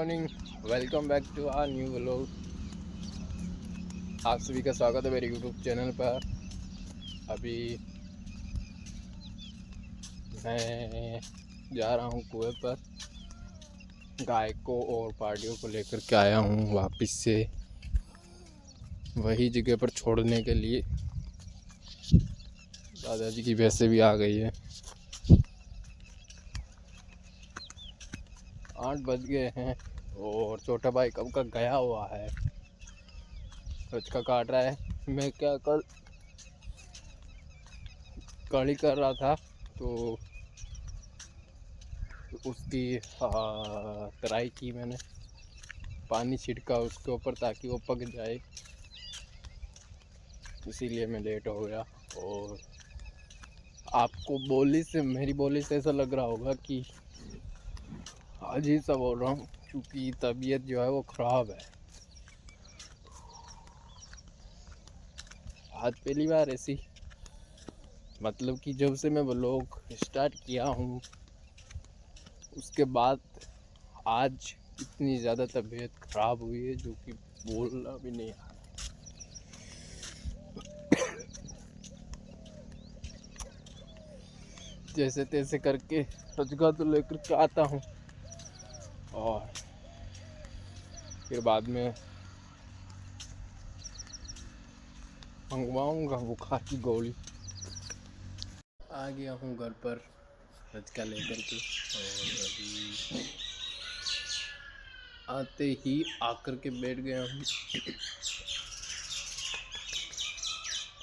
Morning, welcome back to our new vlog. आप सभी का स्वागत है मेरे यूट्यूब चैनल पर। अभी मैं जा रहा हूँ कुएं पर, गाय को और पार्टियों को लेकर के आया हूँ वापस से वही जगह पर छोड़ने के लिए। दादाजी की भैंसें भी आ गई है। 8 बज गए हैं और छोटा भाई कब का गया हुआ है, का काट रहा है। मैं क्या कल कड़ी कर रहा था तो उसकी तराई की मैंने, पानी छिड़का उसके ऊपर ताकि वो पक जाए, इसीलिए मैं लेट हो गया। और आपको मेरी बोली से ऐसा लग रहा होगा कि अजीब सा बोल रहा हूँ, क्योंकि तबीयत जो है वो ख़राब है। आज पहली बार ऐसी, मतलब कि जब से मैं व्लॉग स्टार्ट किया हूँ उसके बाद आज इतनी ज़्यादा तबीयत ख़राब हुई है जो कि बोलना भी नहीं आ रहा। जैसे तैसे करके रोजगार तो लेकर के आता हूँ और फिर बाद में मंगवाऊँगा बुखार की गोली। आ गया हूँ घर पर रजका लेकर के, और अभी आते ही आकर के बैठ गया हूँ।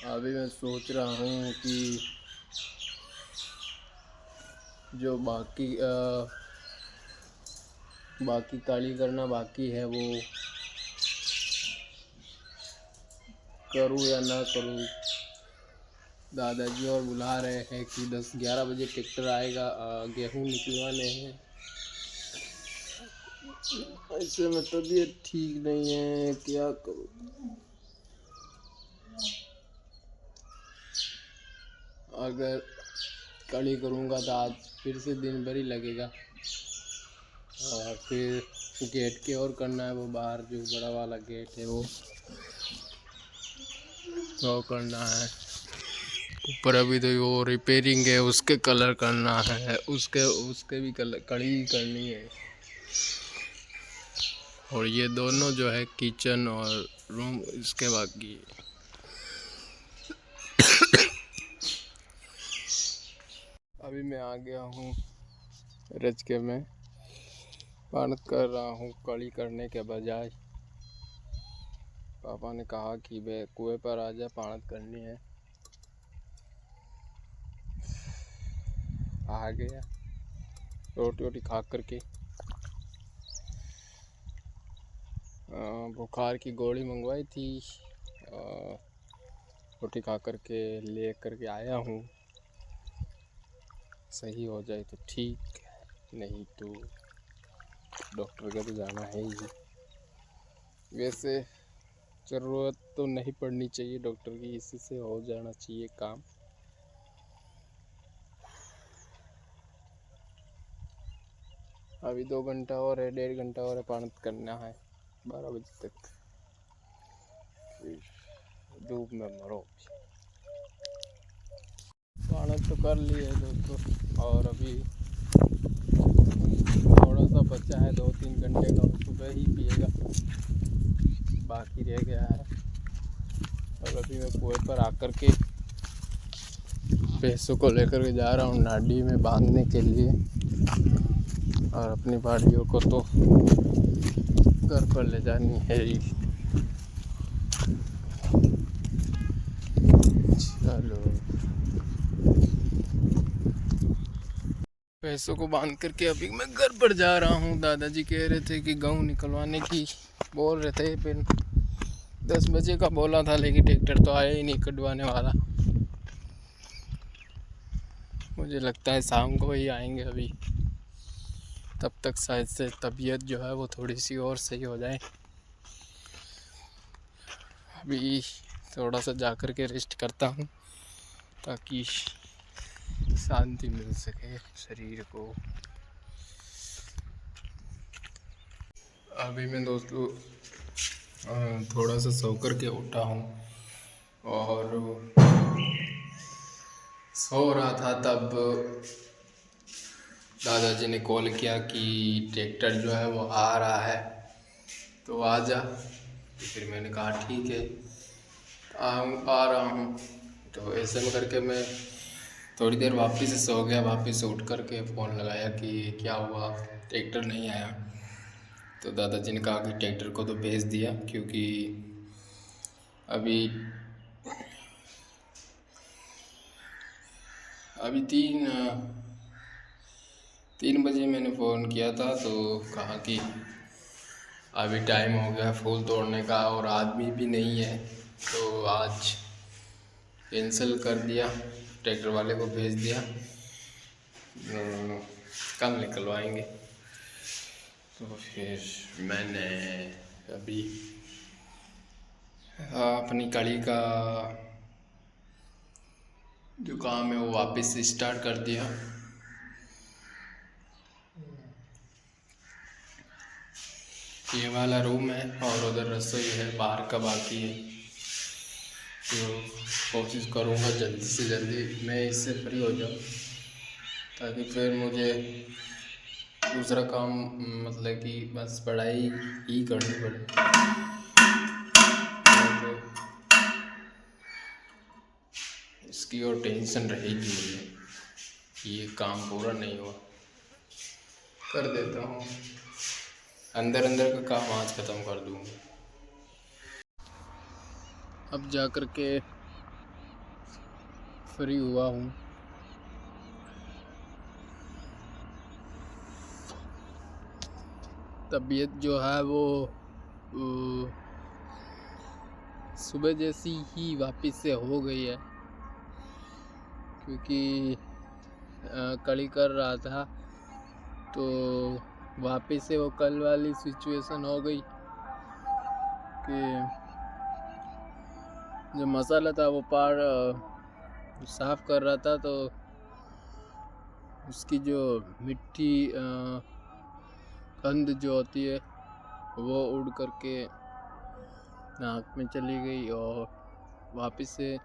अभी मैं सोच रहा हूँ कि जो बाकी काली करना बाकी है वो करूँ या ना करूँ। दादाजी और बुला रहे हैं कि 10-11 बजे ट्रैक्टर आएगा, गेहूँ निकलवाने हैं। ऐसे में तबीयत ठीक नहीं है, क्या करूँ। अगर कड़ी करूँगा तो आज फिर से दिन भर ही लगेगा, और फिर गेट के और करना है, वो बाहर जो बड़ा वाला गेट है वो करना है। ऊपर अभी तो वो रिपेयरिंग है, उसके कलर करना है, उसके भी कड़ी करनी है। और ये दोनों जो है किचन और रूम, इसके बाकी है। अभी मैं आ गया हूँ रजके में, पानत कर रहा हूँ कड़ी करने के बजाय। पापा ने कहा कि वे कुएं पर आ जा, पानत करनी है। आ गया, रोटी वोटी खा करके बुखार की गोली मंगवाई थी, रोटी खा करके ले करके आया हूँ। सही हो जाए तो ठीक, नहीं तो डॉक्टर का तो जाना है ही। वैसे ज़रूरत तो नहीं पड़नी चाहिए डॉक्टर की, इसी से हो जाना चाहिए काम। अभी 2 घंटा और है, 1.5 घंटा और है, पानत करना है 12 बजे तक, फिर धूप में मरो। पानत तो कर लिए दोस्तों, और अभी थोड़ा सा बचा है 2-3 घंटे का, सुबह ही पिएगा, बाकी रह गया है। और अभी मैं कुएं पर आकर के भैंसों को लेकर के जा रहा हूँ नाडी में बांधने के लिए, और अपनी बाड़ियों को तो घर पर ले जानी है ही। चलो, भैंसों को बांध करके अभी मैं घर पर जा रहा हूँ। दादाजी कह रहे थे कि गेहूँ निकलवाने की बोल रहे थे, फिर 10 बजे का बोला था, लेकिन ट्रैक्टर तो आया ही नहीं कटवाने वाला। मुझे लगता है शाम को ही आएंगे अभी, तब तक शायद से तबीयत जो है वो थोड़ी सी और सही हो जाए। अभी थोड़ा सा जा कर के रेस्ट करता हूँ ताकि शांति मिल सके शरीर को। अभी मैं दोस्तों थोड़ा सा सो कर के उठा हूँ और सो रहा था तब दादाजी ने कॉल किया कि ट्रैक्टर जो है वो आ रहा है तो आ जा। तो फिर मैंने कहा ठीक है आ रहा हूँ। तो ऐसे में करके मैं थोड़ी देर वापस से सो गया। वापस से उठ कर के फ़ोन लगाया कि क्या हुआ, ट्रैक्टर नहीं आया। तो दादाजी ने कहा कि ट्रैक्टर को तो भेज दिया, क्योंकि अभी अभी 3 बजे मैंने फ़ोन किया था तो कहा कि अभी टाइम हो गया फूल तोड़ने का और आदमी भी नहीं है, तो आज कैंसिल कर दिया, ट्रैक्टर वाले को भेज दिया, कल निकलवाएंगे। तो फिर मैंने अभी अपनी कड़ी का जो काम है वो वापस से स्टार्ट कर दिया। ये वाला रूम है और उधर रसोई है, बाहर का बाकी है। तो कोशिश करूँगा जल्दी से जल्दी मैं इससे फ्री हो जाऊँ, ताकि फिर मुझे दूसरा काम मतलब कि बस पढ़ाई ही करनी पड़े। तो इसकी और टेंशन रहेगी मुझे कि ये काम पूरा नहीं हुआ। कर देता हूँ, अंदर अंदर का काम आज ख़त्म कर दूँगा। अब जा कर के फ्री हुआ हूँ। तबीयत जो है वो सुबह जैसी ही वापस से हो गई है, क्योंकि कड़ी कर रहा था तो वापस से वो कल वाली सिचुएशन हो गई कि जो मसाला था वो पार साफ कर रहा था तो उसकी जो मिट्टी गंध जो होती है वो उड़ करके नाक में चली गई और वापस से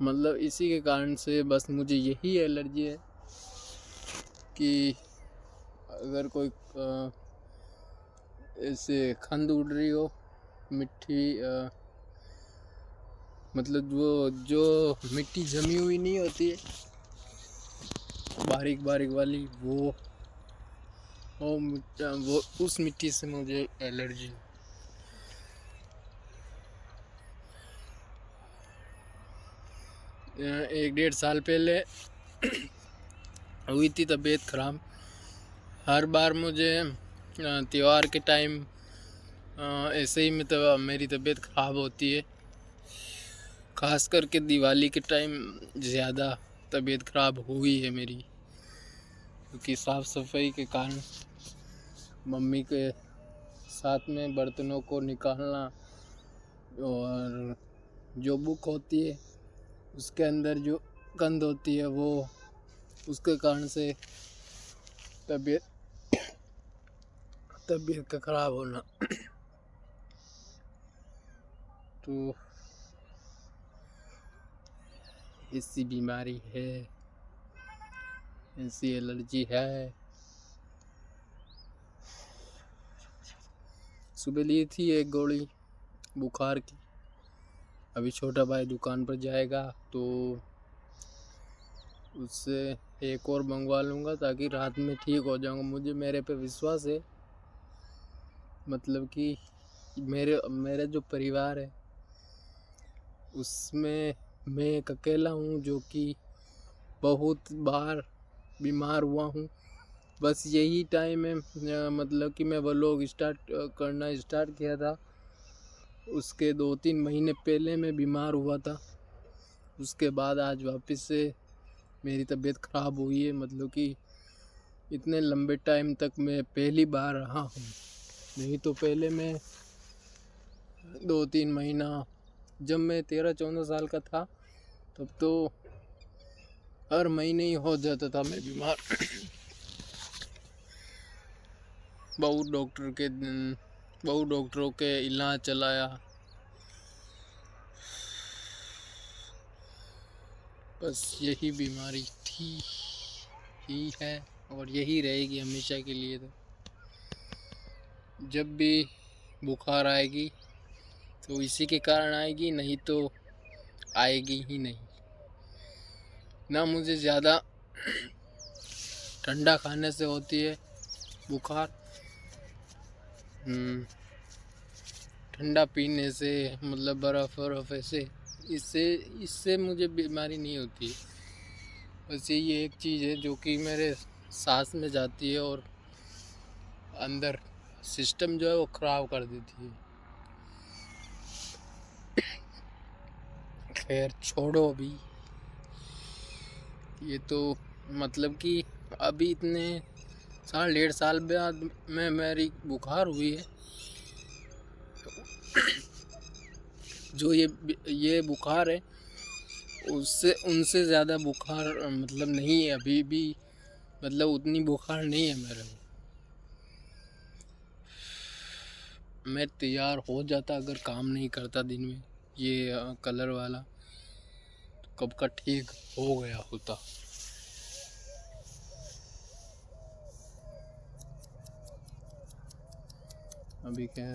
मतलब इसी के कारण से बस मुझे यही एलर्जी है कि अगर कोई ऐसे खंड उड़ रही हो, मिट्टी मतलब वो जो मिट्टी जमी हुई नहीं होती है बारीक बारीक वाली, वो उस मिट्टी से मुझे एलर्जी। एक 1.5 साल पहले हुई थी तबीयत ख़राब। हर बार मुझे त्यौहार के टाइम ऐसे ही मतलब मेरी तबीयत ख़राब होती है, ख़ास करके दिवाली के टाइम ज़्यादा तबीयत ख़राब हुई है मेरी, क्योंकि साफ़ सफाई के कारण मम्मी के साथ में बर्तनों को निकालना और जो बुक होती है उसके अंदर जो गंध होती है वो उसके कारण से तबीयत का ख़राब होना। तो ऐसी बीमारी है, ऐसी एलर्जी है। सुबह ली थी एक गोली बुखार की, अभी छोटा भाई दुकान पर जाएगा तो उससे एक और मंगवा लूँगा ताकि रात में ठीक हो जाऊँगा। मुझे मेरे पे विश्वास है, मतलब कि मेरा जो परिवार है उसमें मैं एक अकेला हूँ जो कि बहुत बार बीमार हुआ हूँ। बस यही टाइम है मतलब कि मैं व्लॉग करना स्टार्ट किया था, उसके 2-3 महीने पहले मैं बीमार हुआ था। उसके बाद आज वापस से मेरी तबीयत ख़राब हुई है, मतलब कि इतने लंबे टाइम तक मैं पहली बार रहा हूँ। नहीं तो पहले मैं 2-3 महीना, जब मैं 13-14 साल का था तब तो हर महीने ही हो जाता था मैं बीमार। बहुत डॉक्टरों के इलाज चलाया, बस यही बीमारी थी ही है और यही रहेगी हमेशा के लिए। तो जब भी बुखार आएगी तो इसी के कारण आएगी, नहीं तो आएगी ही नहीं। ना मुझे ज़्यादा ठंडा खाने से होती है बुखार, ठंडा पीने से, मतलब बर्फ़ ऐसे, इससे मुझे बीमारी नहीं होती। बस ये एक चीज़ है जो कि मेरे सांस में जाती है और अंदर सिस्टम जो है वो ख़राब कर देती है। खैर छोड़ो, अभी ये तो मतलब कि अभी इतने 1.5 साल बाद में मेरी बुखार हुई है। जो ये बुखार है उससे उनसे ज़्यादा बुखार मतलब नहीं है अभी भी, मतलब उतनी बुखार नहीं है मेरे को। मैं तैयार हो जाता अगर काम नहीं करता दिन में ये कलर वाला, तो कब का ठीक हो गया होता। अभी क्या,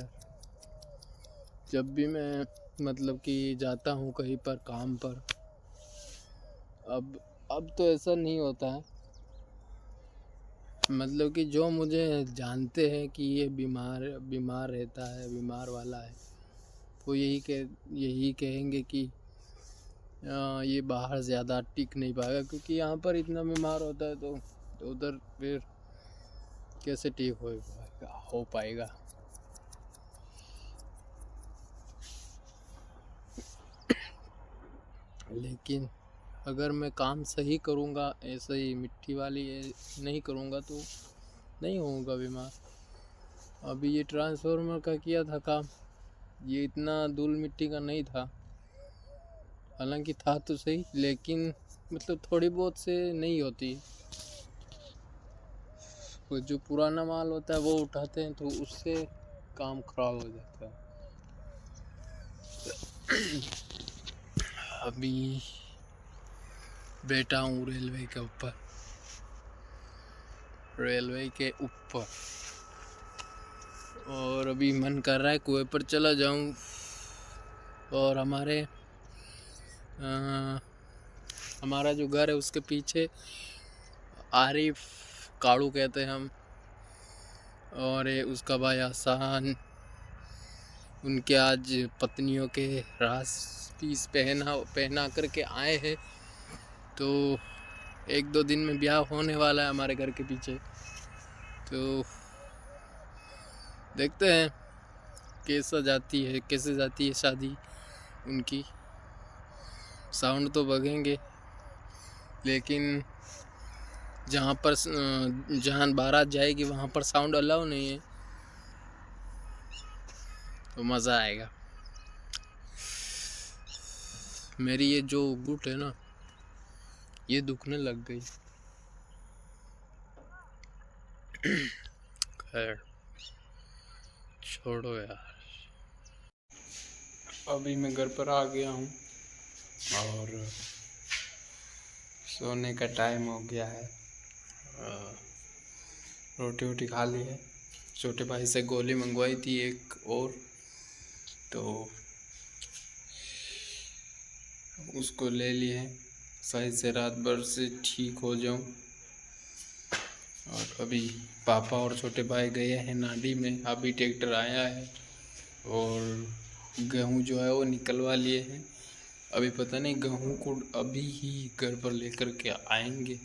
जब भी मैं मतलब कि जाता हूँ कहीं पर काम पर, अब तो ऐसा नहीं होता है। मतलब कि जो मुझे जानते हैं कि ये बीमार रहता है, बीमार वाला है, वो यही कहेंगे कि ये बाहर ज़्यादा टिक नहीं पाएगा, क्योंकि यहाँ पर इतना बीमार होता है तो उधर फिर कैसे ठीक हो पाएगा। लेकिन अगर मैं काम सही करूँगा, ऐसे ही मिट्टी वाली नहीं करूँगा तो नहीं होऊंगा बीमार। अभी ये ट्रांसफार्मर का किया था काम, ये इतना धूल मिट्टी का नहीं था, हालांकि था तो सही, लेकिन मतलब थोड़ी बहुत से नहीं होती। वो जो पुराना माल होता है वो उठाते हैं तो उससे काम खराब हो जाता है। अभी बैठा हूँ रेलवे के ऊपर और अभी मन कर रहा है कुएं पर चला जाऊं। और हमारा जो घर है उसके पीछे आरिफ काड़ू कहते हैं हम, और उसका भाई आसान, उनके आज पत्नियों के रास पीस पहना करके आए हैं। तो 1-2 दिन में ब्याह होने वाला है हमारे घर के पीछे, तो देखते हैं कैसे जाती है शादी उनकी। साउंड तो बगेंगे, लेकिन जहाँ बारात जाएगी वहाँ पर साउंड अलाउ नहीं है, तो मज़ा आएगा। मेरी ये जो गुट है ना, ये दुखने लग गई। खैर छोड़ो यार। अभी मैं घर पर आ गया हूँ और सोने का टाइम हो गया है। रोटी वोटी खा ली है, छोटे भाई से गोली मंगवाई थी एक और, तो उसको ले लिए, सही से रात भर से ठीक हो जाऊं। और अभी पापा और छोटे भाई गए हैं नाडी में, अभी ट्रैक्टर आया है और गेहूं जो है वो निकलवा लिए हैं। अभी पता नहीं गेहूं को अभी ही घर पर लेकर के आएंगे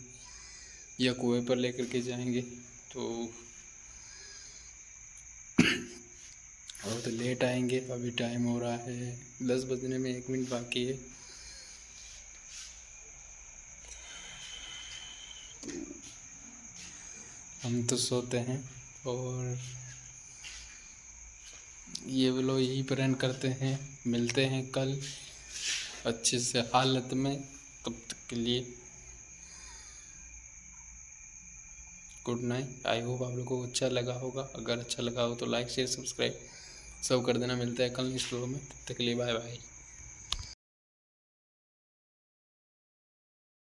या कुएं पर लेकर के जाएंगे, तो और तो लेट आएंगे। अभी टाइम हो रहा है 10 बजने में 1 मिनट बाकी है। हम तो सोते हैं और ये व्लॉग यही पर एंड करते हैं। मिलते हैं कल अच्छे से हालत में, तब तक के लिए गुड नाइट। आई होप आप लोगों को अच्छा लगा होगा। अगर अच्छा लगा हो तो लाइक शेयर सब्सक्राइब सब कर देना। मिलता है कल नेक्स्ट वीडियो में, तब तक के लिए बाय बाय।